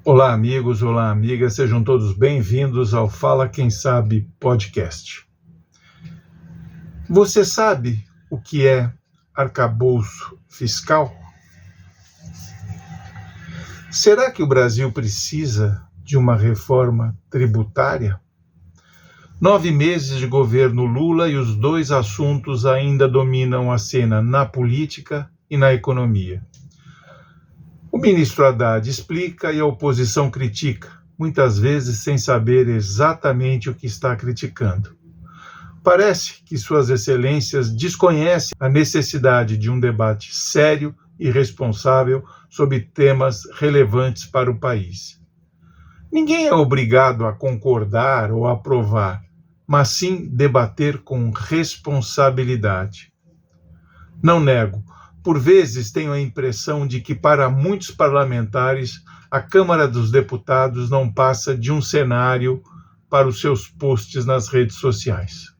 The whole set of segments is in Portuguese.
Olá, amigos, olá, amigas, sejam todos bem-vindos ao Fala Quem Sabe podcast. Você sabe o que é arcabouço fiscal? Será que o Brasil precisa de uma reforma tributária? 9 meses de governo Lula e os dois assuntos ainda dominam a cena na política e na economia. O ministro Haddad explica e a oposição critica, muitas vezes sem saber exatamente o que está criticando. Parece que Suas Excelências desconhecem a necessidade de um debate sério e responsável sobre temas relevantes para o país. Ninguém é obrigado a concordar ou aprovar, mas sim debater com responsabilidade. Não nego, por vezes tenho a impressão de que para muitos parlamentares a Câmara dos Deputados não passa de um cenário para os seus posts nas redes sociais.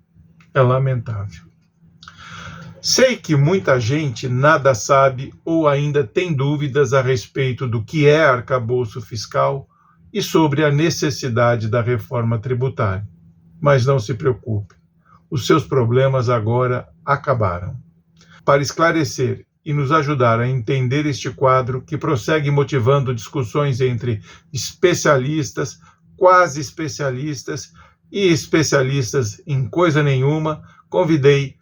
É lamentável. Sei que muita gente nada sabe ou ainda tem dúvidas a respeito do que é arcabouço fiscal e sobre a necessidade da reforma tributária. Mas não se preocupe, os seus problemas agora acabaram. Para esclarecer e nos ajudar a entender este quadro que prossegue motivando discussões entre especialistas, quase especialistas e especialistas em coisa nenhuma, convidei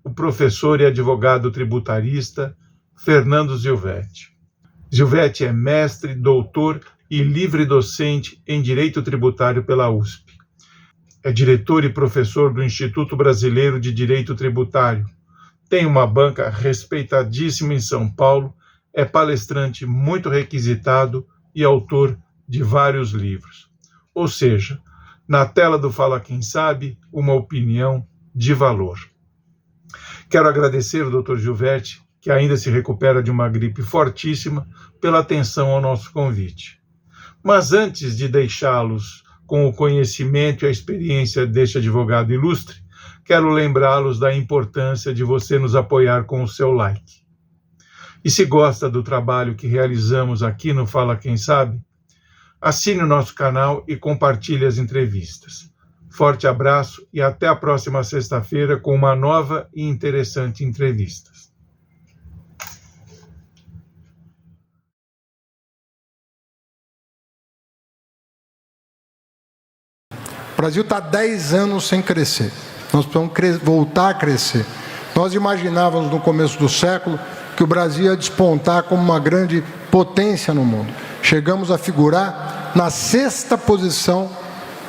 o professor e advogado tributarista Fernando Zilvetti. Zilvetti é mestre, doutor e livre docente em Direito Tributário pela USP. É diretor e professor do Instituto Brasileiro de Direito Tributário. Tem uma banca respeitadíssima em São Paulo, é palestrante muito requisitado e autor de vários livros. Ou seja, na tela do Fala Quem Sabe, uma opinião de valor. Quero agradecer ao Dr. Zilvetti, que ainda se recupera de uma gripe fortíssima, pela atenção ao nosso convite. Mas antes de deixá-los com o conhecimento e a experiência deste advogado ilustre, quero lembrá-los da importância de você nos apoiar com o seu like. E se gosta do trabalho que realizamos aqui no Fala Quem Sabe, assine o nosso canal e compartilhe as entrevistas. Forte abraço e até a próxima sexta-feira com uma nova e interessante entrevista. O Brasil está há 10 anos sem crescer. Nós precisamos voltar a crescer. Nós imaginávamos no começo do século que o Brasil ia despontar como uma grande potência no mundo. Chegamos a figurar na 6ª posição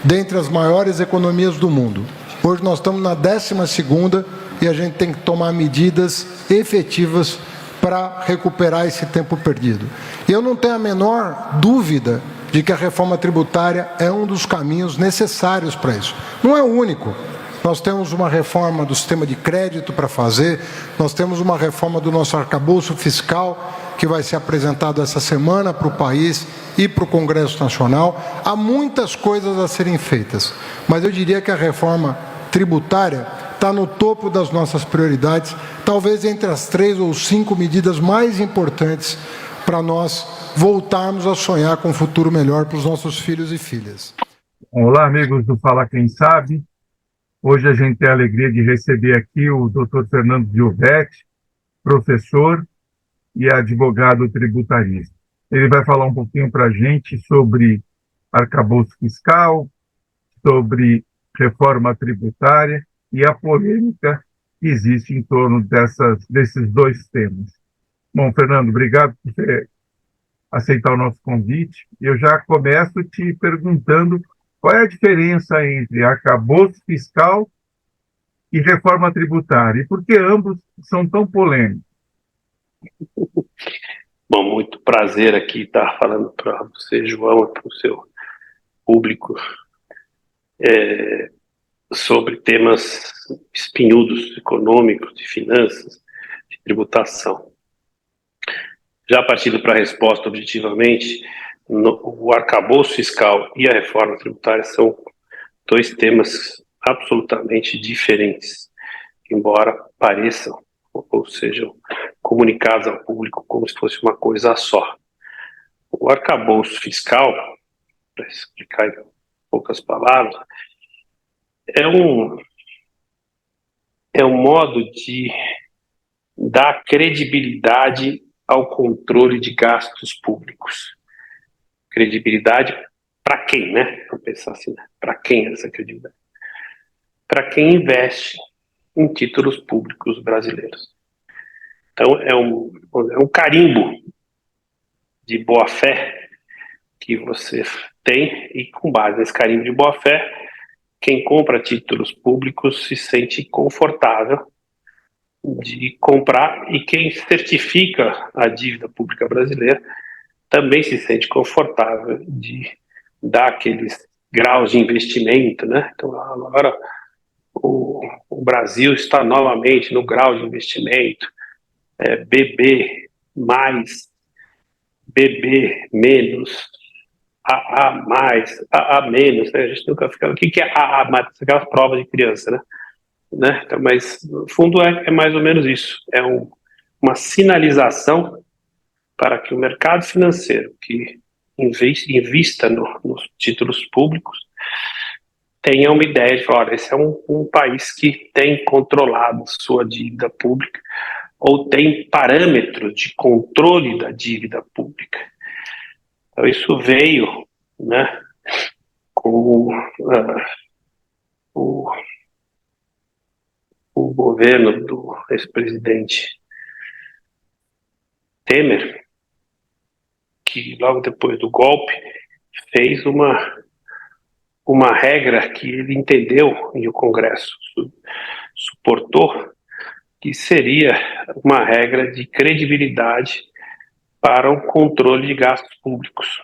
dentre as maiores economias do mundo. Hoje nós estamos na 12ª e a gente tem que tomar medidas efetivas para recuperar esse tempo perdido. E eu não tenho a menor dúvida de que a reforma tributária é um dos caminhos necessários para isso. Não é o único. Nós temos uma reforma do sistema de crédito para fazer, nós temos uma reforma do nosso arcabouço fiscal, que vai ser apresentado essa semana para o país e para o Congresso Nacional. Há muitas coisas a serem feitas, mas eu diria que a reforma tributária está no topo das nossas prioridades, talvez entre as 3 ou 5 medidas mais importantes para nós voltarmos a sonhar com um futuro melhor para os nossos filhos e filhas. Olá, amigos do Fala Quem Sabe. Hoje a gente tem a alegria de receber aqui o Dr. Fernando Zilvetti, professor e advogado tributarista. Ele vai falar um pouquinho para a gente sobre arcabouço fiscal, sobre reforma tributária e a polêmica que existe em torno desses dois temas. Bom, Fernando, obrigado por você aceitar o nosso convite. Eu já começo te perguntando qual é a diferença entre arcabouço fiscal e reforma tributária, e por que ambos são tão polêmicos? Bom, muito prazer aqui estar falando para você, João, e para o seu público sobre temas espinhudos, econômicos, de finanças, de tributação. Já partindo para a resposta objetivamente, o arcabouço fiscal e a reforma tributária são dois temas absolutamente diferentes, embora pareçam ou sejam comunicados ao público como se fosse uma coisa só. O arcabouço fiscal, para explicar em poucas palavras, é um modo de dar credibilidade ao controle de gastos públicos. Credibilidade para quem, né? Vamos pensar assim, né? Para quem é essa credibilidade? Para quem investe em títulos públicos brasileiros. Então, é um carimbo de boa-fé que você tem, e com base nesse carimbo de boa-fé, quem compra títulos públicos se sente confortável de comprar, e quem certifica a dívida pública brasileira também se sente confortável de dar aqueles graus de investimento, né? Então, agora o Brasil está novamente no grau de investimento BB mais, BB menos, AA mais, AA menos, né? A gente nunca fica... O que é AA mais? Aquelas provas de criança, né? Então, mas, no fundo, é mais ou menos isso. É uma sinalização para que o mercado financeiro que invista nos títulos públicos tenha uma ideia de, olha, esse é um país que tem controlado sua dívida pública, ou tem parâmetros de controle da dívida pública. Então, isso veio, né, com o governo do ex-presidente Temer, que logo depois do golpe fez uma regra que ele entendeu e o Congresso suportou, que seria uma regra de credibilidade para o controle de gastos públicos.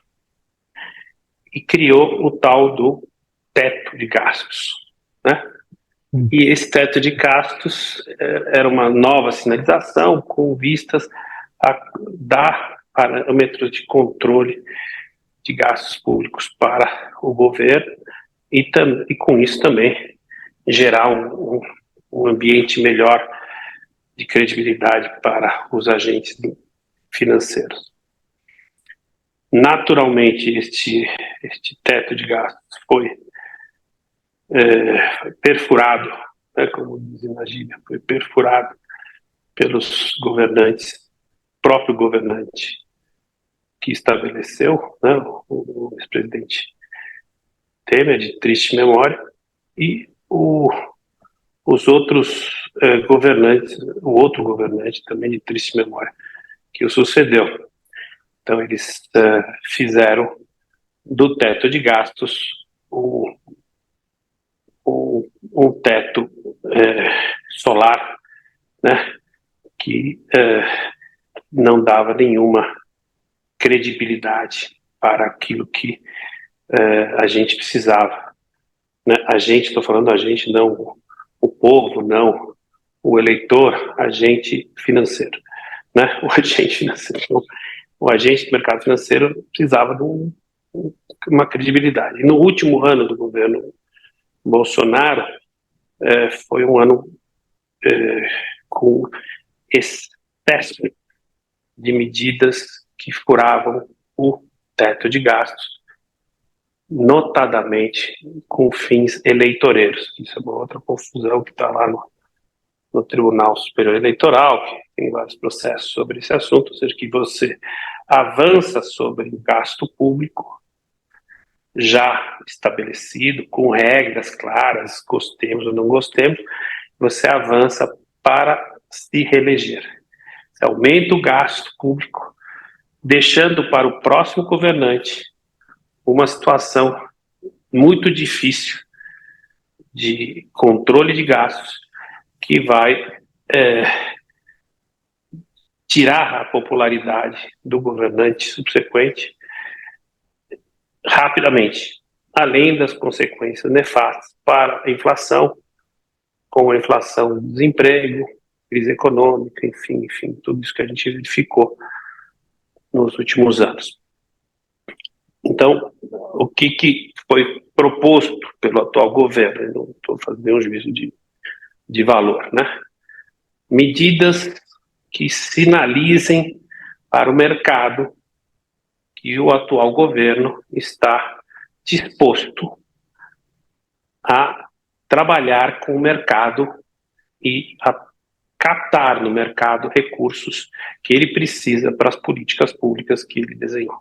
E criou o tal do teto de gastos, né? E esse teto de gastos era uma nova sinalização com vistas a dar parâmetros de controle de gastos públicos para o governo e com isso também gerar um ambiente melhor de credibilidade para os agentes financeiros. Naturalmente, este teto de gastos foi perfurado, né, como dizem na gíria, foi perfurado pelos governantes, próprio governante que estabeleceu, né, o ex-presidente Temer, de triste memória, e os outros governantes, o outro governante também de triste memória, que o sucedeu. Então, eles fizeram do teto de gastos um teto solar, né, que não dava nenhuma credibilidade para aquilo que a gente precisava, né? A gente, estou falando a gente, não o povo, não o eleitor, agente financeiro, né? O agente financeiro, o agente do mercado financeiro precisava de uma credibilidade. E no último ano do governo Bolsonaro, foi um ano com excesso de medidas que furavam o teto de gastos, notadamente com fins eleitoreiros. Isso é uma outra confusão que está lá no Tribunal Superior Eleitoral, que tem vários processos sobre esse assunto, ou seja, que você avança sobre o gasto público já estabelecido, com regras claras, gostemos ou não gostemos, você avança para se reeleger. Você aumenta o gasto público, deixando para o próximo governante uma situação muito difícil de controle de gastos, que vai tirar a popularidade do governante subsequente rapidamente, além das consequências nefastas para a inflação, com a inflação do desemprego, crise econômica, enfim, tudo isso que a gente verificou nos últimos anos. Então, o que foi proposto pelo atual governo, eu não estou fazendo nenhum juízo de valor, né? Medidas que sinalizem para o mercado que o atual governo está disposto a trabalhar com o mercado e a captar no mercado recursos que ele precisa para as políticas públicas que ele desenhou.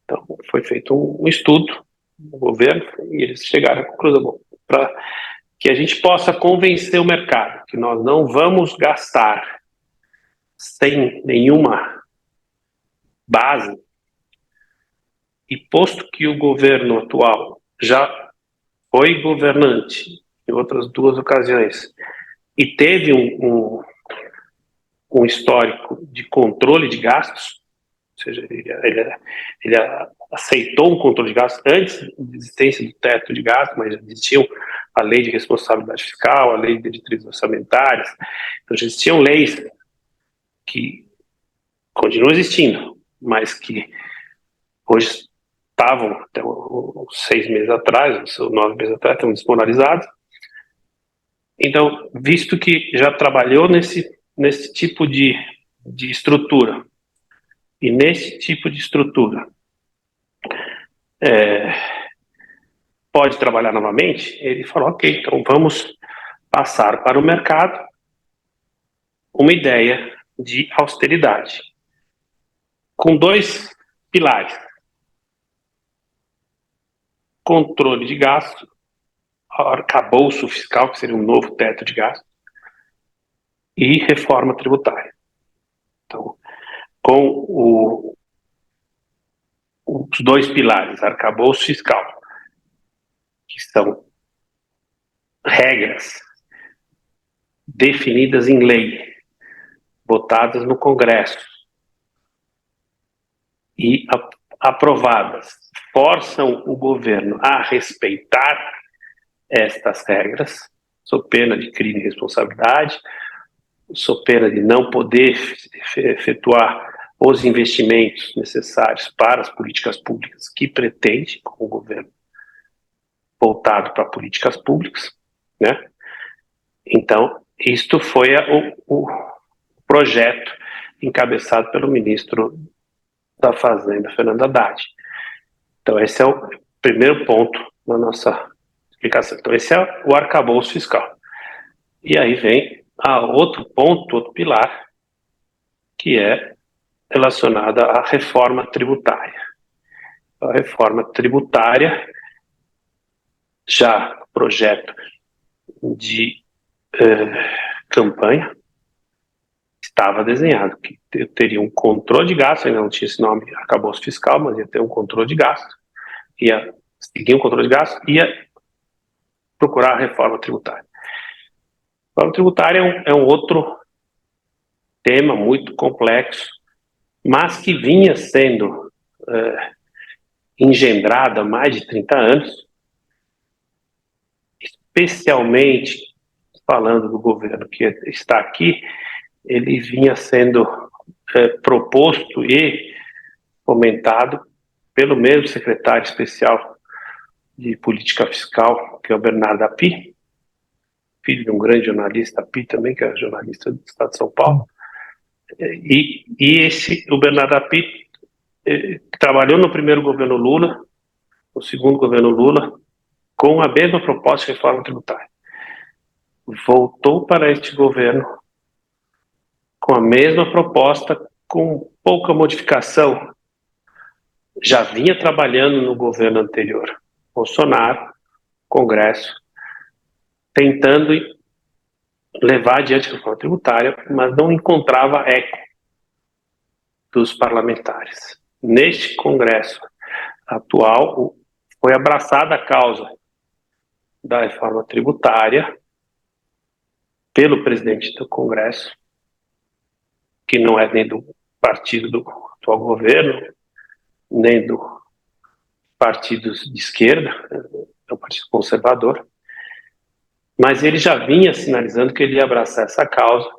Então, foi feito um estudo no governo e eles chegaram à conclusão para que a gente possa convencer o mercado que nós não vamos gastar sem nenhuma base, e posto que o governo atual já foi governante em outras duas ocasiões e teve um histórico de controle de gastos, ou seja, ele aceitou um controle de gastos antes da existência do teto de gastos, mas já existiam a lei de responsabilidade fiscal, a lei de diretrizes orçamentárias, então já existiam leis que continuam existindo, mas que hoje estavam, até uns 6 meses atrás, ou 9 meses atrás, estão desmoralizados. Então, visto que já trabalhou nesse tipo de estrutura, e nesse tipo de estrutura pode trabalhar novamente, ele falou, ok, então vamos passar para o mercado uma ideia de austeridade, com 2 pilares: controle de gasto, arcabouço fiscal, que seria um novo teto de gasto, e reforma tributária. Então, com os 2 pilares, arcabouço fiscal, que são regras definidas em lei, votadas no Congresso e aprovadas, forçam o governo a respeitar estas regras, sob pena de crime e responsabilidade, sob pena de não poder efetuar os investimentos necessários para as políticas públicas que pretende, com o governo voltado para políticas públicas, né? Então, isto foi o projeto encabeçado pelo ministro da Fazenda, Fernando Haddad. Então, esse é o primeiro ponto da nossa explicação. Então, esse é o arcabouço fiscal. E aí vem outro ponto, outro pilar, que é relacionado à reforma tributária. A reforma tributária, já projeto de campanha, estava desenhado que teria um controle de gasto, ainda não tinha esse nome, arcabouço fiscal, mas ia ter um controle de gasto, ia seguir um controle de gasto, ia procurar a reforma tributária. A reforma tributária é um outro tema muito complexo, mas que vinha sendo engendrado há mais de 30 anos, especialmente falando do governo que está aqui, ele vinha sendo proposto e fomentado pelo mesmo secretário especial de política fiscal, que é o Bernardo Api, filho de um grande jornalista, Api também, que é jornalista do Estado de São Paulo. O Bernardo Api trabalhou no primeiro governo Lula, no segundo governo Lula, com a mesma proposta de reforma tributária. Voltou para este governo com a mesma proposta, com pouca modificação. Já vinha trabalhando no governo anterior, Bolsonaro, Congresso, tentando levar adiante a reforma tributária, mas não encontrava eco dos parlamentares. Neste Congresso atual, foi abraçada a causa da reforma tributária pelo presidente do Congresso, que não é nem do partido do atual governo, nem do partidos de esquerda, é o Partido Conservador, mas ele já vinha sinalizando que ele ia abraçar essa causa,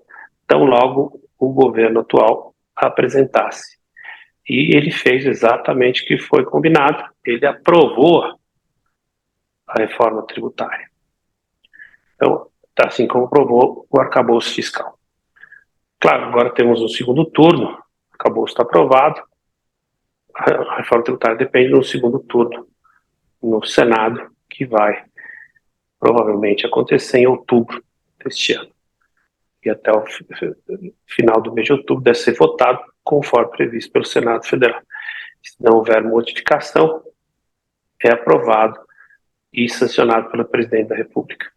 tão logo o governo atual a apresentasse. E ele fez exatamente o que foi combinado, ele aprovou a reforma tributária. Então, assim como aprovou o arcabouço fiscal. Claro, agora temos um segundo turno, o arcabouço está aprovado, a reforma tributária depende do segundo turno no Senado, que vai provavelmente acontecer em outubro deste ano. E até o final do mês de outubro deve ser votado conforme previsto pelo Senado Federal. Se não houver modificação, é aprovado e sancionado pelo presidente da República.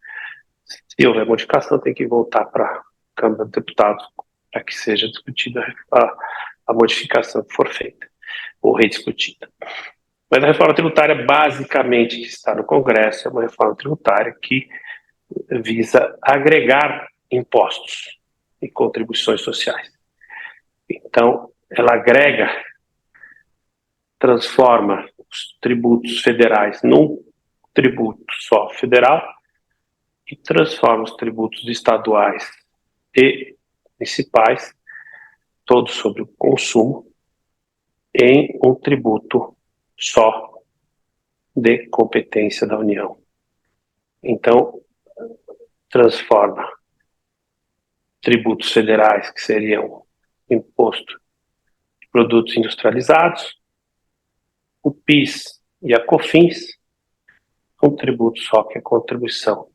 Se houver modificação, tem que voltar para a Câmara dos Deputados para que seja discutida a modificação que for feita ou rediscutida. Mas a reforma tributária, basicamente, que está no Congresso, é uma reforma tributária que visa agregar impostos e contribuições sociais. Então, ela agrega, transforma os tributos federais num tributo só federal e transforma os tributos estaduais e municipais, todos sobre o consumo, em um tributo só de competência da União. Então, transforma tributos federais, que seriam imposto de produtos industrializados, o PIS e a COFINS, um tributo só, que é contribuição,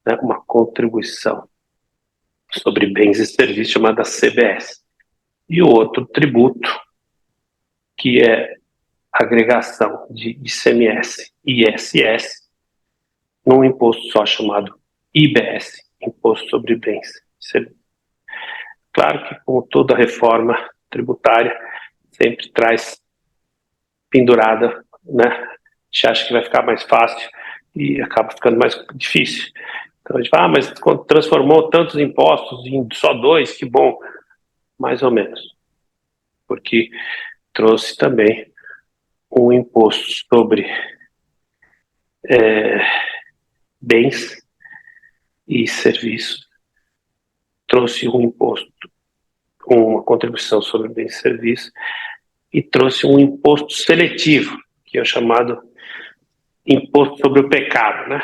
né? Uma contribuição sobre bens e serviços chamada CBS. E o outro tributo, que é agregação de ICMS e ISS, num imposto só chamado IBS, Imposto sobre Bens e Serviços. Claro que, como toda reforma tributária, sempre traz pendurada, né? A gente acha que vai ficar mais fácil e acaba ficando mais difícil. Então a gente fala, mas quando transformou tantos impostos em só 2, que bom. Mais ou menos. Porque trouxe também um imposto sobre bens e serviços, trouxe um imposto, uma contribuição sobre bens e serviços, e trouxe um imposto seletivo, que é o chamado imposto sobre o pecado, né?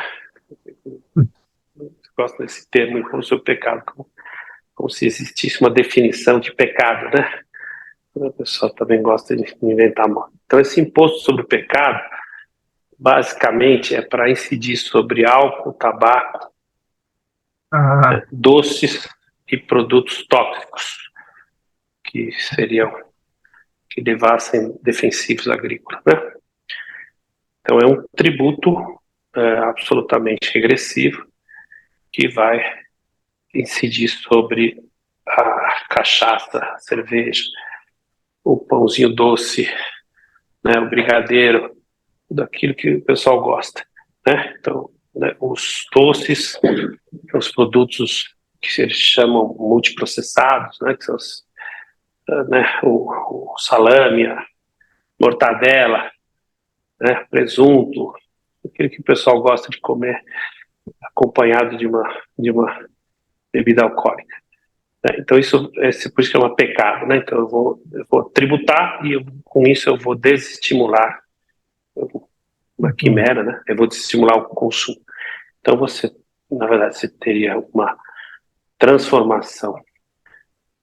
Eu gosto desse termo, imposto sobre o pecado, como se existisse uma definição de pecado, né? O pessoal também gosta de inventar moda. Então, esse imposto sobre o pecado, basicamente, é para incidir sobre álcool, tabaco, doces e produtos tóxicos, que levassem defensivos agrícolas, né? Então, é um tributo absolutamente regressivo que vai incidir sobre a cachaça, a cerveja, o pãozinho doce, né, o brigadeiro, tudo aquilo que o pessoal gosta, né? Então, né, os doces, os produtos que eles chamam multiprocessados, né, que são o salame, a mortadela, né, presunto, aquilo que o pessoal gosta de comer acompanhado de uma bebida alcoólica. Né? Então, por isso que é um pecado. Né? Então, eu vou tributar e com isso eu vou desestimular uma quimera, né? Eu vou desestimular o consumo. Então, na verdade, você teria uma transformação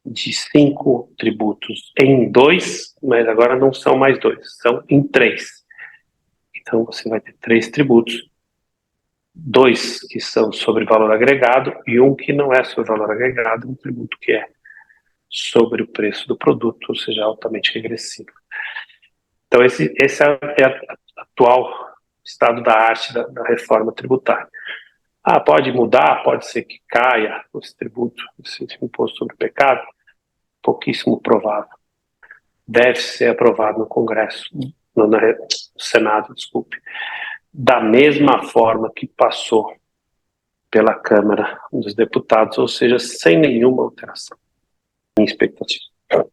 de 5 tributos em 2, mas agora não são mais 2, são em 3. Então, você vai ter 3 tributos, 2 que são sobre valor agregado e um que não é sobre valor agregado, um tributo que é sobre o preço do produto, ou seja, altamente regressivo. Então, esse é o atual estado da arte da reforma tributária. Pode mudar, pode ser que caia esse tributo, esse imposto sobre o pecado, pouquíssimo provável. Deve ser aprovado no Congresso, no Senado, desculpe, da mesma forma que passou pela Câmara dos Deputados, ou seja, sem nenhuma alteração. Minha expectativa.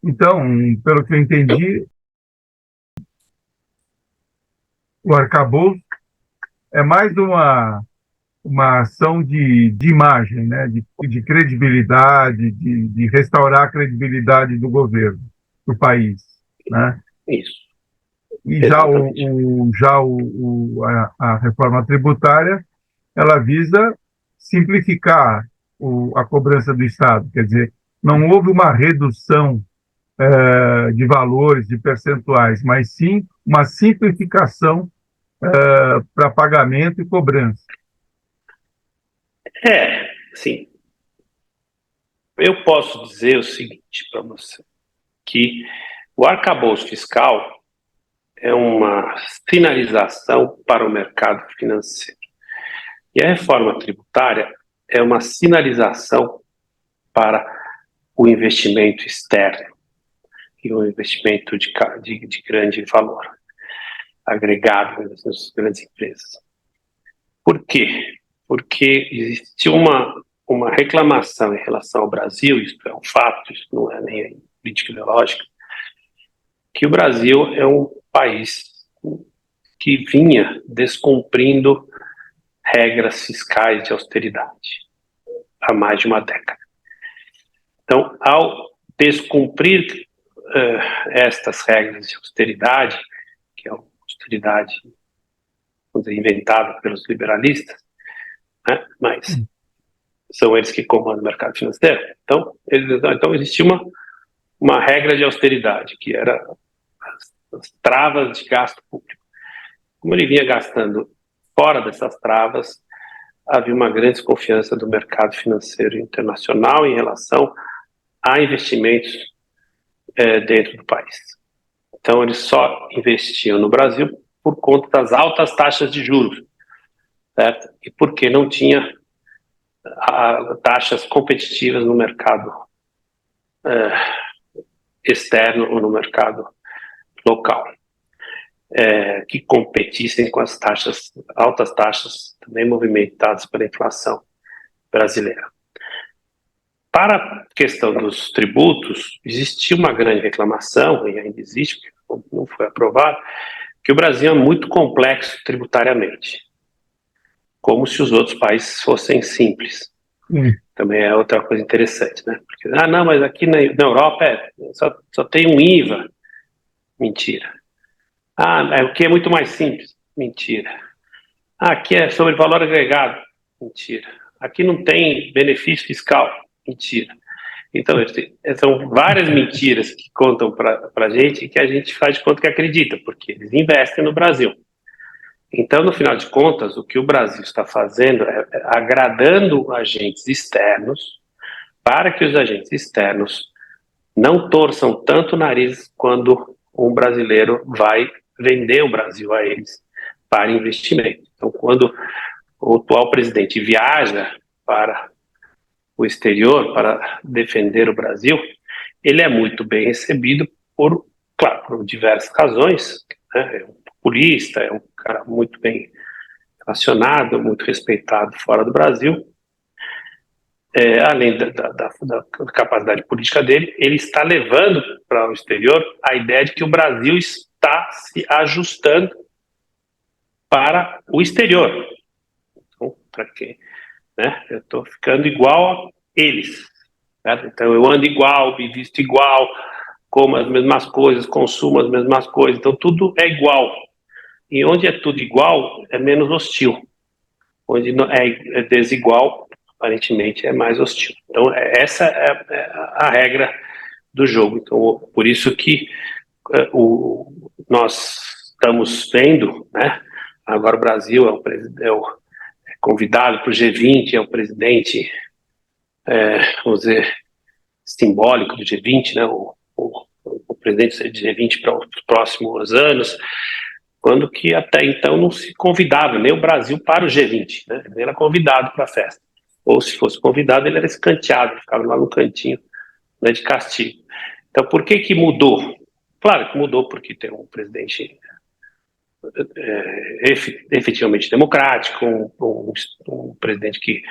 Então, pelo que eu entendi, o arcabouço é mais uma ação de imagem, né? de credibilidade, de restaurar a credibilidade do governo, do país. Né? Isso. E a reforma tributária, ela visa simplificar a cobrança do Estado, quer dizer, não houve uma redução de valores, de percentuais, mas sim uma simplificação para pagamento e cobrança. Sim. Eu posso dizer o seguinte para você, que o arcabouço fiscal é uma sinalização para o mercado financeiro. E a reforma tributária é uma sinalização para o investimento externo e o investimento de grande valor agregado nas grandes empresas. Por quê? Porque existe uma reclamação em relação ao Brasil, isso é um fato, isso não é nem política ideológica, que o Brasil é um país que vinha descumprindo regras fiscais de austeridade há mais de uma década. Então, ao descumprir estas regras de austeridade, que é a austeridade, vamos dizer, inventada pelos liberalistas, né, mas são eles que comandam o mercado financeiro. Então existia uma regra de austeridade, que era as travas de gasto público. Como ele vinha gastando fora dessas travas, havia uma grande desconfiança do mercado financeiro internacional em relação a investimentos dentro do país. Então, eles só investiam no Brasil por conta das altas taxas de juros, certo? E porque não tinha taxas competitivas no mercado externo ou no mercado local, que competissem com as altas taxas também movimentadas pela inflação brasileira. Para a questão dos tributos, existia uma grande reclamação, e ainda existe, porque não foi aprovado, que o Brasil é muito complexo tributariamente, como se os outros países fossem simples. Também é outra coisa interessante, né? Porque, não, mas aqui na Europa só tem um IVA. Mentira. Aqui é muito mais simples. Mentira. Aqui é sobre valor agregado. Mentira. Aqui não tem benefício fiscal. Mentira. Então, são várias mentiras que contam para a gente e que a gente faz de conta que acredita, porque eles investem no Brasil. Então, no final de contas, o que o Brasil está fazendo é agradando agentes externos para que os agentes externos não torçam tanto o nariz quando um brasileiro vai vender o Brasil a eles para investimento. Então, quando o atual presidente viaja para o exterior para defender o Brasil, ele é muito bem recebido por diversas razões, né? É um populista, é um cara muito bem relacionado, muito respeitado fora do Brasil. Além da capacidade política dele, ele está levando para o exterior a ideia de que o Brasil está se ajustando para o exterior. Então, para quê? Né? Eu estou ficando igual a eles. Certo? Então, eu ando igual, me visto igual, como as mesmas coisas, consumo as mesmas coisas. Então, tudo é igual. E onde é tudo igual, é menos hostil. Onde é desigual, aparentemente, é mais hostil. Então, essa é a regra do jogo. Então, por isso que nós estamos vendo, né? Agora o Brasil é convidado para o G20, é o presidente, vamos dizer, simbólico do G20, né? O presidente do G20 para os próximos anos, quando que até então não se convidava nem o Brasil para o G20, né? Ele era convidado para a festa. Ou se fosse convidado, ele era escanteado, ele ficava lá no cantinho, né, de castigo. Então, por que mudou? Claro que mudou porque tem um presidente efetivamente democrático, um presidente que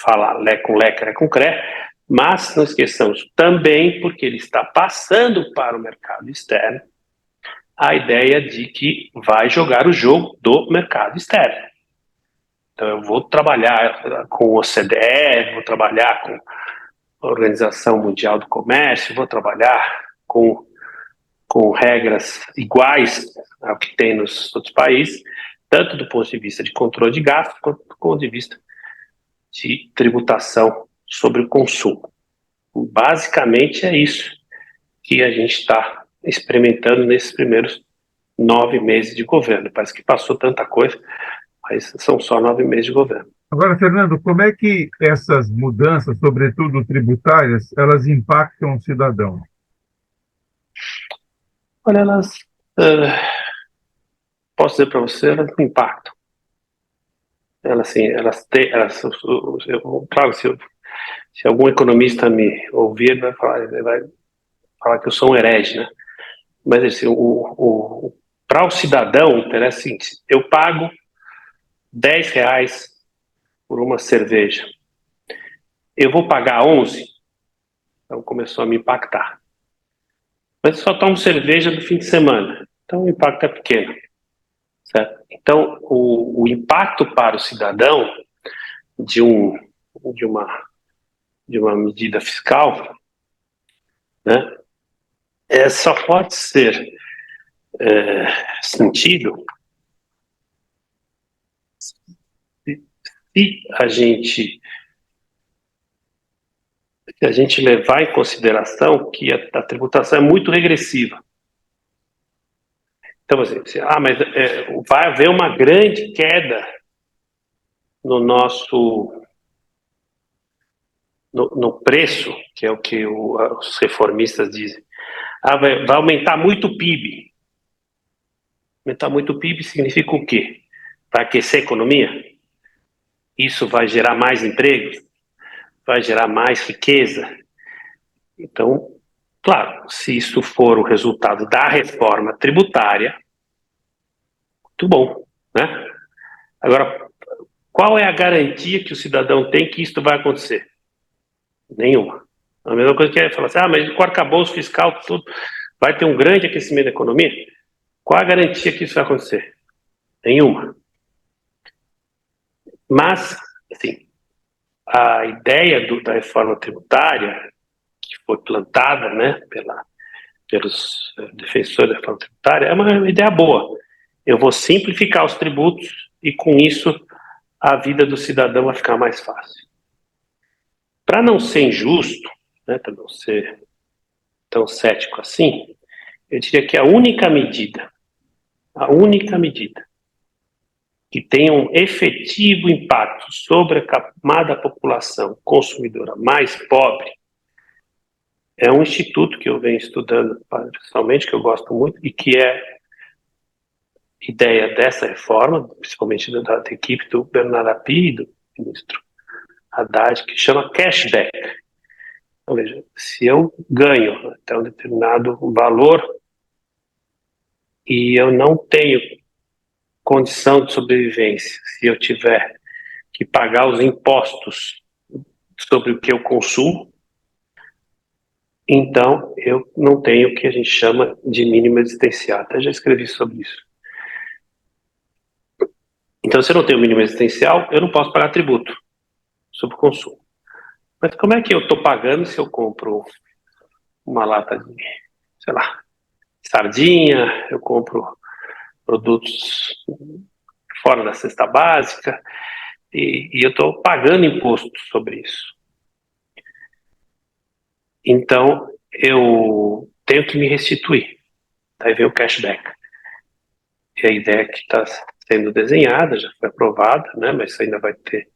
fala lé com lé, cré com cré, mas não esqueçamos também porque ele está passando para o mercado externo a ideia de que vai jogar o jogo do mercado externo. Então eu vou trabalhar com o OCDE, vou trabalhar com a Organização Mundial do Comércio, vou trabalhar com regras iguais ao que tem nos outros países, tanto do ponto de vista de controle de gasto, quanto do ponto de vista de tributação sobre o consumo. Basicamente é isso que a gente está experimentando nesses primeiros 9 meses de governo. Parece que passou tanta coisa, mas são só 9 meses de governo. Agora, Fernando, como é que essas mudanças, sobretudo tributárias, elas impactam o cidadão? Olha, elas, posso dizer para você, elas não impactam. Elas, assim, claro, se algum economista me ouvir, vai falar que eu sou um herege, né? Mas assim, para o cidadão, interessa o seguinte: eu pago R$ 10 por uma cerveja. Eu vou pagar 11? Então começou a me impactar. Mas eu só tomo cerveja no fim de semana, então o impacto é pequeno. Certo? Então, o impacto para o cidadão de uma medida fiscal, né, só pode ser sentido se a gente levar em consideração que a tributação é muito regressiva. Então, assim, mas vai haver uma grande queda no preço, que é o que os reformistas dizem. Vai aumentar muito o PIB. Aumentar muito o PIB significa o quê? Vai aquecer a economia? Isso vai gerar mais empregos? Vai gerar mais riqueza? Então, claro, se isso for o resultado da reforma tributária, muito bom, né? Agora, qual é a garantia que o cidadão tem que isso vai acontecer? Nenhuma. A mesma coisa que é falar assim, mas com o arcabouço fiscal, tudo, vai ter um grande aquecimento da economia? Qual a garantia que isso vai acontecer? Nenhuma. Mas, assim, a ideia da reforma tributária, que foi plantada, né, pelos defensores da reforma tributária, é uma ideia boa. Eu vou simplificar os tributos e, com isso, a vida do cidadão vai ficar mais fácil. Para não ser injusto, né, para não ser tão cético assim, eu diria que a única medida que tem um efetivo impacto sobre a camada da população consumidora mais pobre é um instituto que eu venho estudando pessoalmente, que eu gosto muito, e que é ideia dessa reforma, principalmente da equipe do Bernardo Api e do ministro Haddad, que chama cashback. Então, veja, se eu ganho até um determinado valor e eu não tenho condição de sobrevivência, se eu tiver que pagar os impostos sobre o que eu consumo, então eu não tenho o que a gente chama de mínimo existencial. Até já escrevi sobre isso. Então, se eu não tenho mínimo existencial, eu não posso pagar tributo sobre o consumo. Mas como é que eu estou pagando se eu compro uma lata de, sei lá, sardinha, eu compro produtos fora da cesta básica, e eu estou pagando imposto sobre isso. Então, eu tenho que me restituir. Daí vem o cashback. E a ideia que está sendo desenhada, já foi aprovada, né, mas ainda vai ter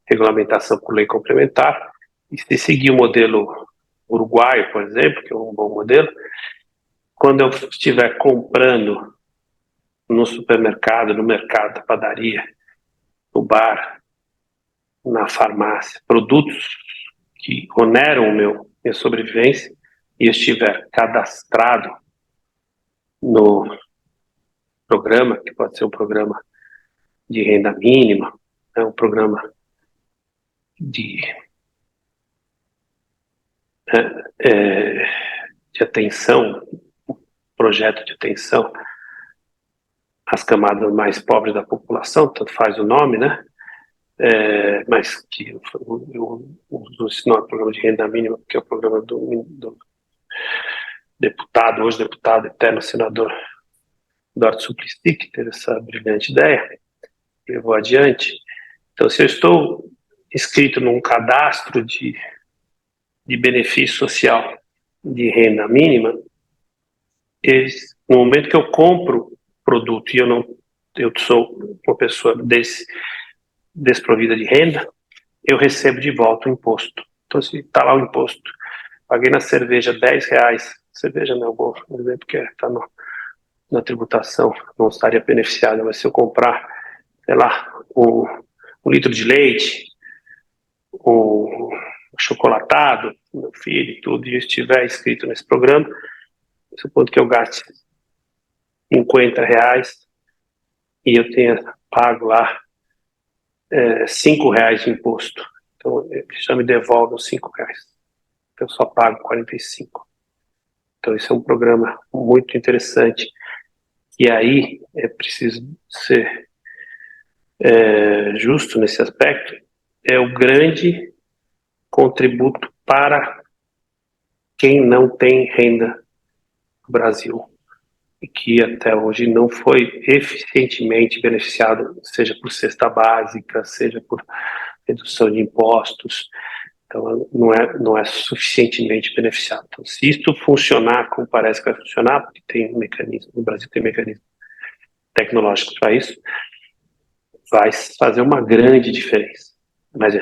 regulamentação por lei complementar. E se seguir o modelo uruguaio, por exemplo, que é um bom modelo, quando eu estiver comprando no supermercado, no mercado, na padaria, no bar, na farmácia, produtos que oneram minha sobrevivência, e eu estiver cadastrado no programa, que pode ser um programa de renda mínima, um programa de atenção, projeto de atenção às camadas mais pobres da população, tanto faz o nome, né? Mas que eu uso esse nome, programa de renda mínima, que é o programa do deputado, hoje deputado eterno senador Eduardo Suplicy, que teve essa brilhante ideia, levou adiante. Então, se eu estou inscrito num cadastro de benefício social de renda mínima, no momento que eu compro produto e eu sou uma pessoa desprovida de renda, eu recebo de volta o imposto. Então, se está lá o imposto, paguei na cerveja R$10, cerveja não é um bom exemplo, porque está na tributação, não estaria beneficiada, mas se eu comprar, sei lá, um litro de leite, um chocolatado, meu filho e tudo, e estiver inscrito nesse programa, supondo que eu gaste R$50 e eu tenha pago lá R$5 de imposto. Então, já me devolve os R$5. Então, eu só pago 45. Então, esse é um programa muito interessante. E aí, é preciso ser justo nesse aspecto, é o grande contributo para quem não tem renda no Brasil e que até hoje não foi eficientemente beneficiado, seja por cesta básica, seja por redução de impostos. Então, não é suficientemente beneficiado. Então, se isto funcionar como parece que vai funcionar, porque tem mecanismo, no Brasil tem mecanismo tecnológico para isso, vai fazer uma grande diferença. Mas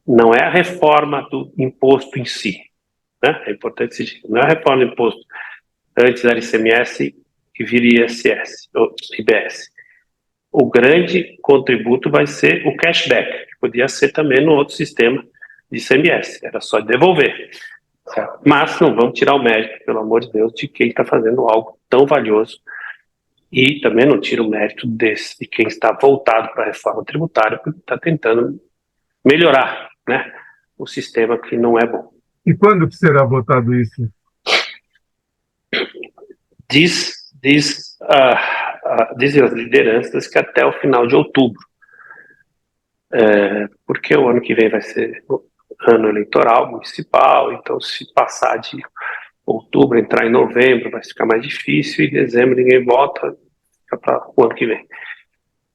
não é a reforma do imposto em si, né? É importante se dizer, não é a reforma do imposto antes era ICMS e viria ISS, ou IBS. O grande contributo vai ser o cashback, que podia ser também no outro sistema de ICMS, era só devolver. Certo? Mas não vamos tirar o mérito, pelo amor de Deus, de quem está fazendo algo tão valioso, e também não tira o mérito de quem está voltado para a reforma tributária, porque está tentando melhorar, né, o sistema que não é bom. E quando que será votado isso? Dizem as lideranças que até o final de outubro, porque o ano que vem vai ser ano eleitoral municipal, então se passar de outubro, entrar em novembro, vai ficar mais difícil, e em dezembro ninguém vota, fica para o ano que vem.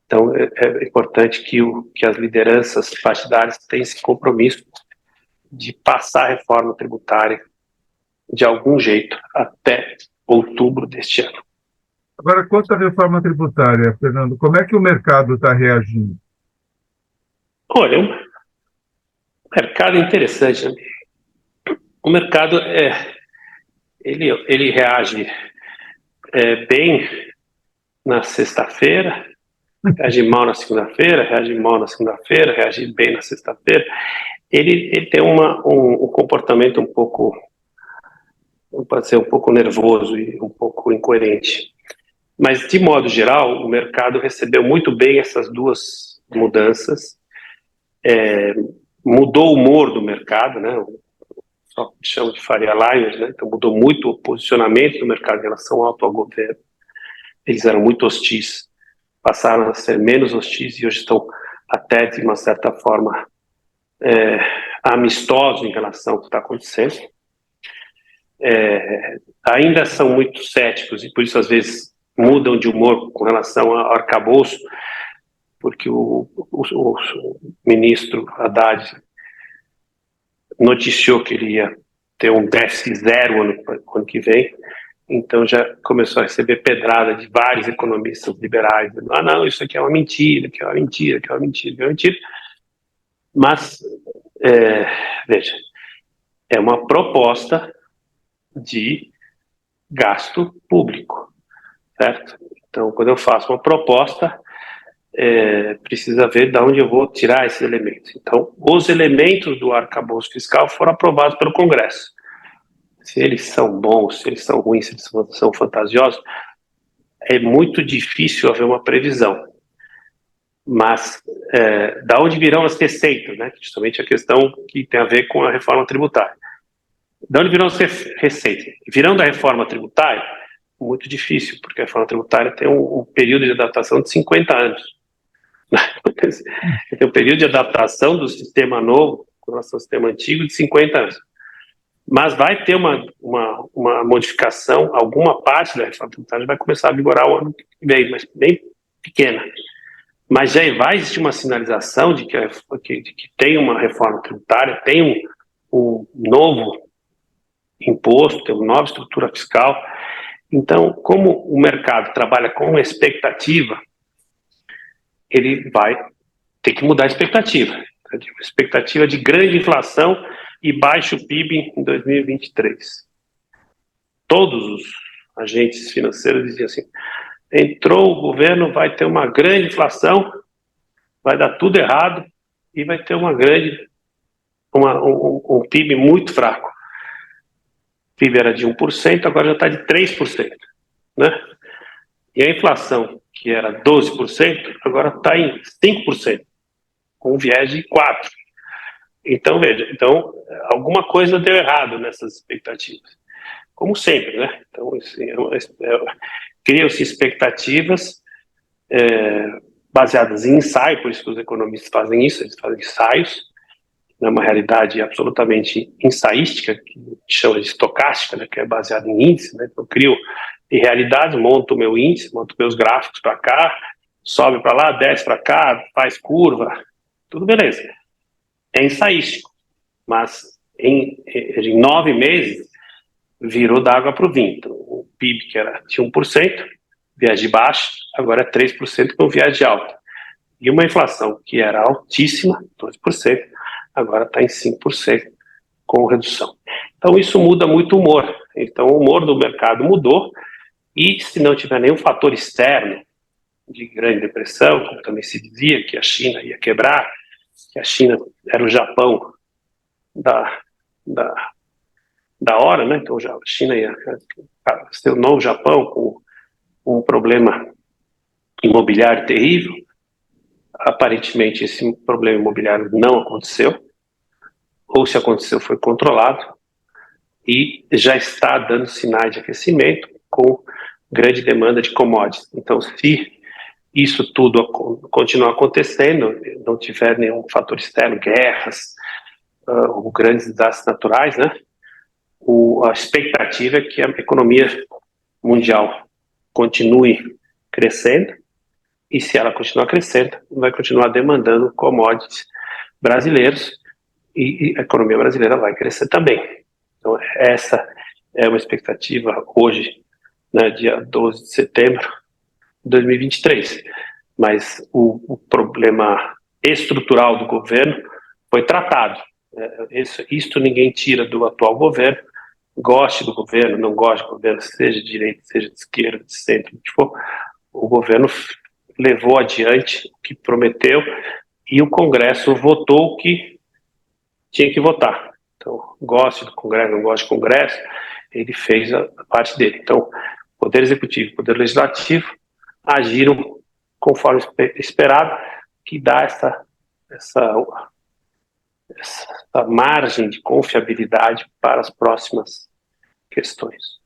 Então é importante que as lideranças partidárias tenham esse compromisso de passar a reforma tributária de algum jeito até outubro deste ano. Agora, quanto à reforma tributária, Fernando, como é que o mercado está reagindo? Olha, um mercado interessante, né? O mercado ele reage bem na sexta-feira, reage mal na segunda-feira, reage mal na segunda-feira, reage bem na sexta-feira. Ele tem um comportamento um pouco, pode ser um pouco nervoso e um pouco incoerente. Mas, de modo geral, o mercado recebeu muito bem essas duas mudanças, mudou o humor do mercado, né? Só chamo de Faria Limers, né? Então mudou muito o posicionamento do mercado em relação ao atual governo. Eles eram muito hostis, passaram a ser menos hostis e hoje estão até, de uma certa forma, amistosos em relação ao que está acontecendo. Ainda são muito céticos e por isso às vezes mudam de humor com relação ao arcabouço, porque o ministro Haddad noticiou que ele ia ter um déficit zero ano que vem, então já começou a receber pedrada de vários economistas liberais, dizendo, não, isso aqui é uma mentira, que é uma mentira, que é uma mentira, que é uma mentira. Mas, veja, é uma proposta de gasto público, certo? Então, quando eu faço uma proposta, precisa ver de onde eu vou tirar esses elementos. Então, os elementos do arcabouço fiscal foram aprovados pelo Congresso. Se eles são bons, se eles são ruins, se eles são fantasiosos, é muito difícil haver uma previsão. Mas, da onde virão as receitas, né? Justamente a questão que tem a ver com a reforma tributária. Da onde virão as receitas? Virão da reforma tributária? Muito difícil, porque a reforma tributária tem um período de adaptação de 50 anos. Tem um período de adaptação do sistema novo com relação ao sistema antigo de 50 anos. Mas vai ter uma modificação, alguma parte da reforma tributária vai começar a vigorar o ano que vem, mas bem pequena. Mas já vai existir uma sinalização de que tem uma reforma tributária, tem um novo imposto, tem uma nova estrutura fiscal. Então, como o mercado trabalha com expectativa, ele vai ter que mudar a expectativa. Expectativa de grande inflação e baixo PIB em 2023. Todos os agentes financeiros diziam assim: entrou o governo, vai ter uma grande inflação, vai dar tudo errado e vai ter um PIB muito fraco. O PIB era de 1%, agora já está de 3%, né? E a inflação, que era 12%, agora está em 5%, com um viés de 4%. Então, veja, alguma coisa deu errado nessas expectativas. Como sempre, né? Então, assim, criam-se expectativas baseadas em ensaio, por isso que os economistas fazem isso, eles fazem ensaios, é uma realidade absolutamente ensaística, que chama de estocástica, né, que é baseada em índice, né? Então, eu crio de realidade, monto o meu índice, monto meus gráficos para cá, sobe para lá, desce para cá, faz curva, tudo beleza. É ensaístico, mas em 9 meses virou da água para o vinho. Então, o PIB, que era de 1%, viés de baixo, agora é 3% com viés de alta. E uma inflação que era altíssima, 12%, agora está em 5% com redução. Então, isso muda muito o humor. Então, o humor do mercado mudou, e se não tiver nenhum fator externo de grande depressão, como também se dizia, que a China ia quebrar, que a China era o Japão da hora, né? Então, a China ia ser o novo Japão com um problema imobiliário terrível. Aparentemente, esse problema imobiliário não aconteceu, ou se aconteceu, foi controlado, e já está dando sinais de aquecimento com grande demanda de commodities. Então, se isso tudo continuar acontecendo, não tiver nenhum fator externo, guerras, ou grandes desastres naturais, né? A expectativa é que a economia mundial continue crescendo, e se ela continuar crescendo, vai continuar demandando commodities brasileiros, e a economia brasileira vai crescer também. Então, essa é uma expectativa hoje, né, dia 12 de setembro de 2023. Mas o problema estrutural do governo foi tratado. Isto ninguém tira do atual governo, goste do governo, não goste do governo, seja de direita, seja de esquerda, de centro, o que for, o governo levou adiante o que prometeu, e o Congresso votou o que tinha que votar. Então, goste do Congresso, não goste do Congresso, ele fez a parte dele. Então, Poder Executivo e Poder Legislativo agiram conforme esperado, que dá essa margem de confiabilidade para as próximas questões.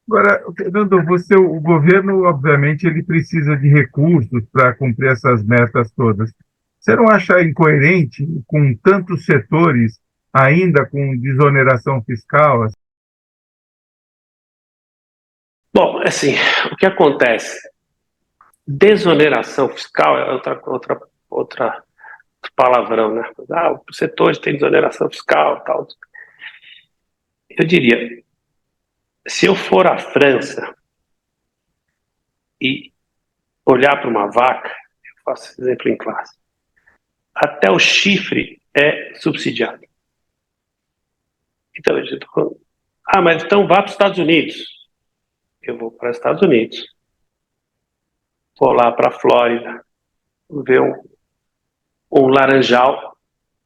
Agora, Fernando, o governo, obviamente, ele precisa de recursos para cumprir essas metas todas. Você não acha incoerente, com tantos setores, ainda com desoneração fiscal? Bom, assim, o que acontece? Desoneração fiscal é outra palavrão, né? Os setores têm desoneração fiscal, tal. Eu diria, se eu for à França e olhar para uma vaca, eu faço esse exemplo em classe, até o chifre é subsidiado. Então, eu tô falando, mas então vá para os Estados Unidos. Eu vou para os Estados Unidos, vou lá para a Flórida, ver um laranjal,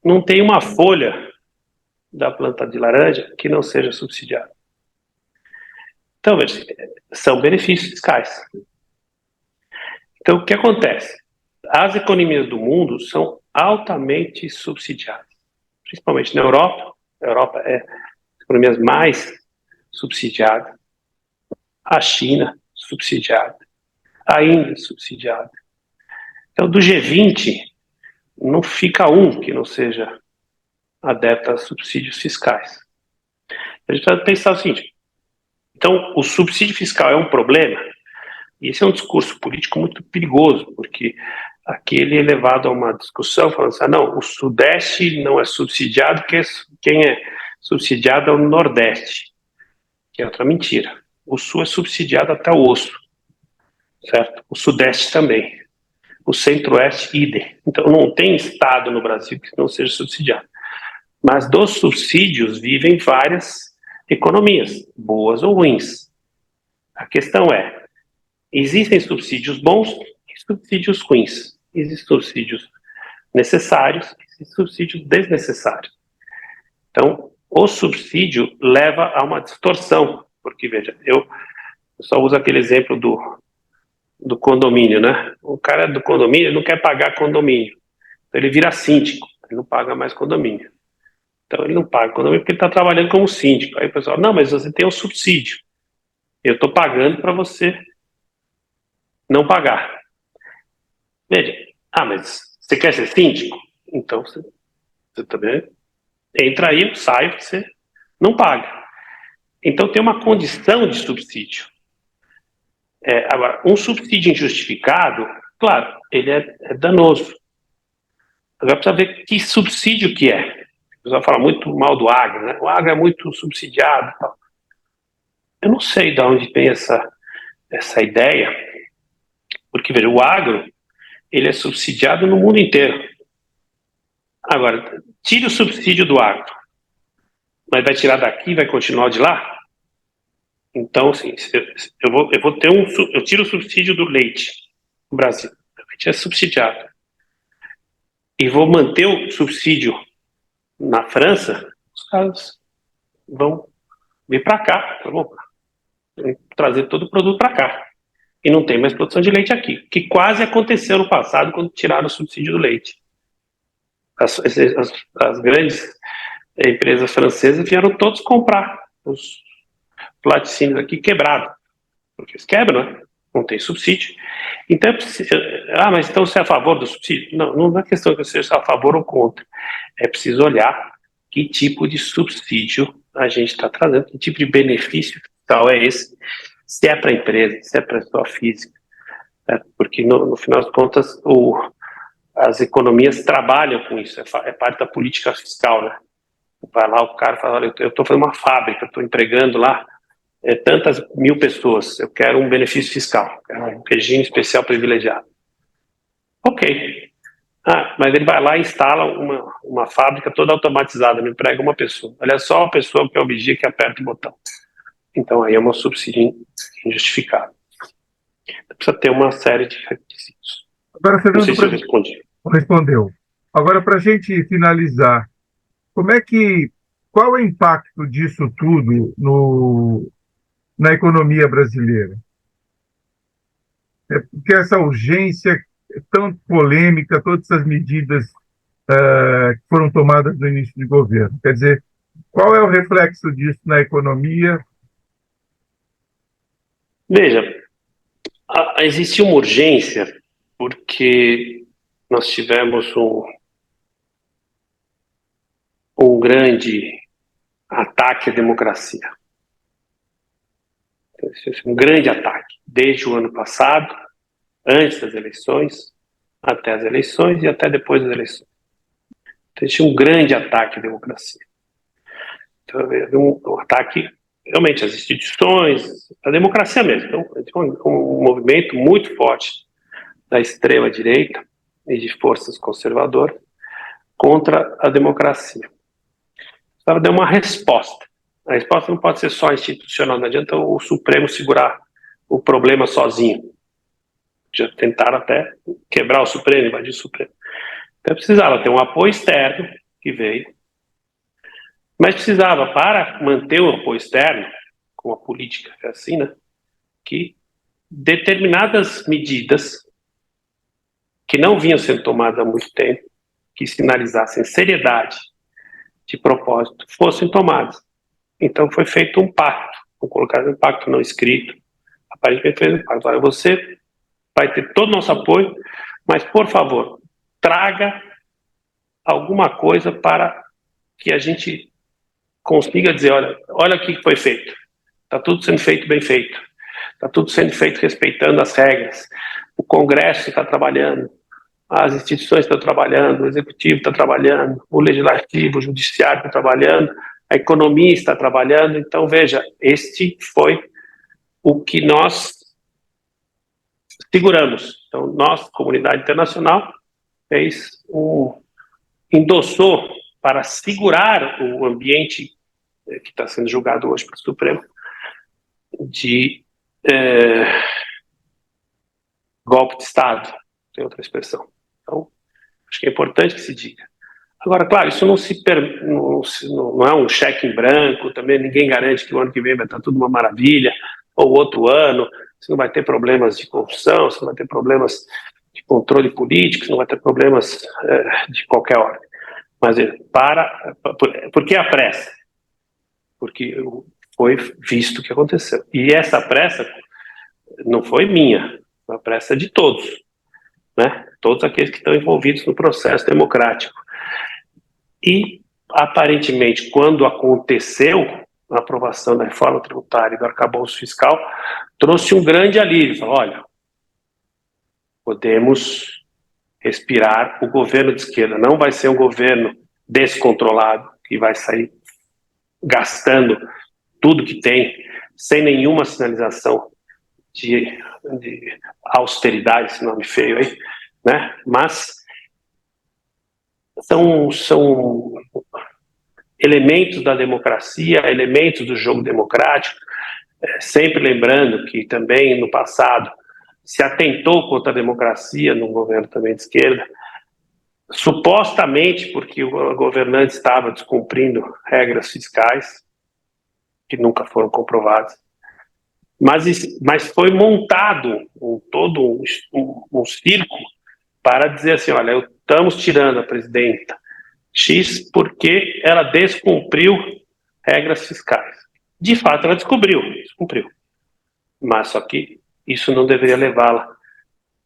não tem uma folha da planta de laranja que não seja subsidiada. Então, veja, são benefícios fiscais. Então, o que acontece? As economias do mundo são altamente subsidiadas, principalmente na Europa. A Europa é as economias mais subsidiadas. A China, subsidiada. A Índia, subsidiada. Então, do G20, não fica um que não seja adepto a subsídios fiscais. A gente precisa pensar o seguinte: então, o subsídio fiscal é um problema, e esse é um discurso político muito perigoso, porque aqui ele é levado a uma discussão falando assim, não, o Sudeste não é subsidiado, porque quem é subsidiado é o Nordeste. que é outra mentira. O Sul é subsidiado até o osso, certo? O Sudeste também. O Centro-Oeste, idem. Então, não tem estado no Brasil que não seja subsidiado. Mas dos subsídios vivem várias economias, boas ou ruins. A questão é, existem subsídios bons e subsídios ruins. Existem subsídios necessários e subsídios desnecessários. Então, o subsídio leva a uma distorção, porque, veja, eu só uso aquele exemplo do condomínio, né? O cara do condomínio não quer pagar condomínio, então ele vira síndico, ele não paga mais condomínio. Então ele não paga condomínio porque ele está trabalhando como síndico. Aí o pessoal, não, mas você tem um subsídio, eu estou pagando para você não pagar. Veja, mas você quer ser síndico? Então você também entra aí, sai, você não paga. Então tem uma condição de subsídio. Agora, um subsídio injustificado, claro, ele é danoso. Agora precisa ver que subsídio que é. O pessoal fala muito mal do agro, né? O agro é muito subsidiado e tal. Eu não sei de onde vem essa ideia, porque, veja, o agro, ele é subsidiado no mundo inteiro. Agora, tire o subsídio do agro, mas vai tirar daqui e vai continuar de lá? Então, assim, eu tiro o subsídio do leite no Brasil, o leite é subsidiado, e vou manter o subsídio na França, os caras vão vir para cá, vão trazer todo o produto para cá, e não tem mais produção de leite aqui, que quase aconteceu no passado quando tiraram o subsídio do leite. As grandes empresas francesas vieram todos comprar os laticínios aqui quebrados, porque eles quebram, né? Não tem subsídio. Então, mas então você é a favor do subsídio? Não, não é questão que eu seja a favor ou contra. É preciso olhar que tipo de subsídio a gente está trazendo, que tipo de benefício fiscal é esse, se é para a empresa, se é para a pessoa física. Porque, no final das contas, as economias trabalham com isso, é parte da política fiscal, né? Vai lá o cara fala, olha, eu estou fazendo uma fábrica, estou empregando lá tantas mil pessoas, eu quero um benefício fiscal, quero um regime especial privilegiado. Ok. Mas ele vai lá e instala uma fábrica toda automatizada, não emprega uma pessoa. Olha só a pessoa que é o vigia que aperta o botão. Então aí é um subsídio injustificado. Precisa ter uma série de requisitos. Agora, Fernando, não sei se eu respondi. Respondeu. Agora, para a gente finalizar, qual é o impacto disso tudo na economia brasileira? Porque essa urgência tão polêmica, todas essas medidas que foram tomadas no início do governo. Quer dizer, qual é o reflexo disso na economia? Veja, existe uma urgência porque nós tivemos um grande ataque à democracia. Um grande ataque, desde o ano passado, antes das eleições, até as eleições e até depois das eleições. Então, existe um grande ataque à democracia. Então, um ataque realmente às instituições, à democracia mesmo. Então, um movimento muito forte da extrema-direita e de forças conservadoras contra a democracia. Precisava dar uma resposta. A resposta não pode ser só institucional, não adianta o Supremo segurar o problema sozinho. Já tentaram até quebrar o Supremo, invadir o Supremo. Então precisava ter um apoio externo que veio, mas precisava, para manter o apoio externo, com a política que é assim, né, que determinadas medidas que não vinham sendo tomadas há muito tempo, que sinalizassem seriedade de propósito, fossem tomadas. Então foi feito um pacto, vou colocar um pacto não escrito, aparentemente fez um pacto. Olha, você vai ter todo o nosso apoio, mas, por favor, traga alguma coisa para que a gente consiga dizer, olha o que foi feito. Está tudo sendo feito bem feito. Está tudo sendo feito respeitando as regras. O Congresso está trabalhando, as instituições estão trabalhando, o Executivo está trabalhando, o Legislativo, o Judiciário está trabalhando, a economia está trabalhando. Então, veja, este foi o que nós seguramos. Então, nossa comunidade internacional endossou para segurar o ambiente que está sendo julgado hoje pelo Supremo de golpe de Estado, tem outra expressão. Então, acho que é importante que se diga. Agora, claro, isso não é um cheque em branco, também ninguém garante que o ano que vem vai estar tudo uma maravilha, ou outro ano, você não vai ter problemas de corrupção, você não vai ter problemas de controle político, você não vai ter problemas de qualquer ordem. Mas por que a pressa? Porque foi visto o que aconteceu. E essa pressa não foi minha, foi a pressa de todos, né? Todos aqueles que estão envolvidos no processo democrático. E, aparentemente, quando aconteceu a aprovação da reforma tributária e do arcabouço fiscal, trouxe um grande alívio. Falou, olha, podemos respirar, o governo de esquerda não vai ser um governo descontrolado, que vai sair gastando tudo que tem, sem nenhuma sinalização de austeridade, esse nome feio aí, né? Mas são elementos da democracia, elementos do jogo democrático, sempre lembrando que também no passado se atentou contra a democracia num governo também de esquerda, supostamente porque o governante estava descumprindo regras fiscais, que nunca foram comprovadas, mas foi montado todo um circo para dizer assim, olha, estamos tirando a presidenta X porque ela descumpriu regras fiscais. De fato, ela descumpriu. Mas só que isso não deveria levá-la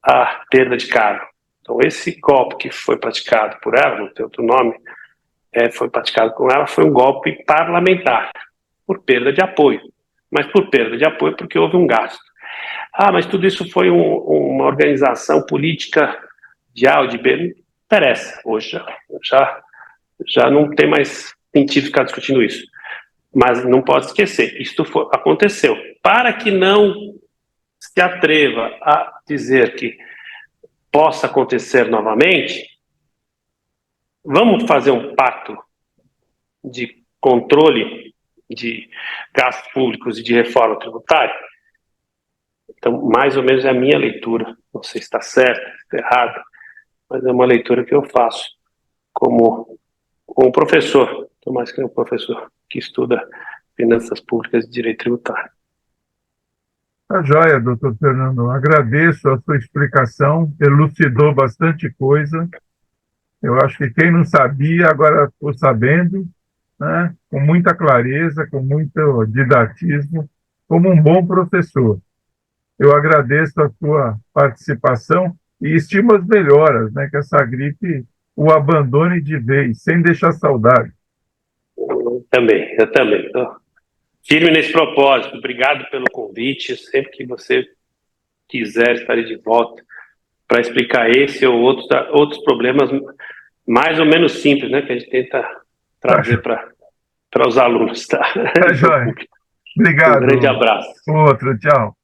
à perda de cargo. Então, esse golpe que foi praticado por ela, não tem outro nome, foi praticado com ela, foi um golpe parlamentar, por perda de apoio. Mas por perda de apoio porque houve um gasto. Mas tudo isso foi uma organização política de A ou de B? Não interessa. Hoje já não tem mais sentido ficar discutindo isso. Mas não pode esquecer, isto aconteceu. Para que não se atreva a dizer que possa acontecer novamente, vamos fazer um pacto de controle de gastos públicos e de reforma tributária? Então, mais ou menos é a minha leitura. Não sei se está certa, se está errada, mas é uma leitura que eu faço como professor, mais que um professor que estuda finanças públicas e direito tributário. Tá joia, doutor Fernando. Agradeço a sua explicação, elucidou bastante coisa. Eu acho que quem não sabia agora ficou sabendo, né? Com muita clareza, com muito didatismo, como um bom professor. Eu agradeço a sua participação e estimo as melhoras, né? Que essa gripe o abandone de vez, sem deixar saudade. Eu também. Então, firme nesse propósito. Obrigado pelo convite. Sempre que você quiser, estarei de volta para explicar esse ou outros problemas mais ou menos simples, né? Que a gente tenta trazer para os alunos, tá? Tá joia. Obrigado. Um grande abraço. Outro, tchau.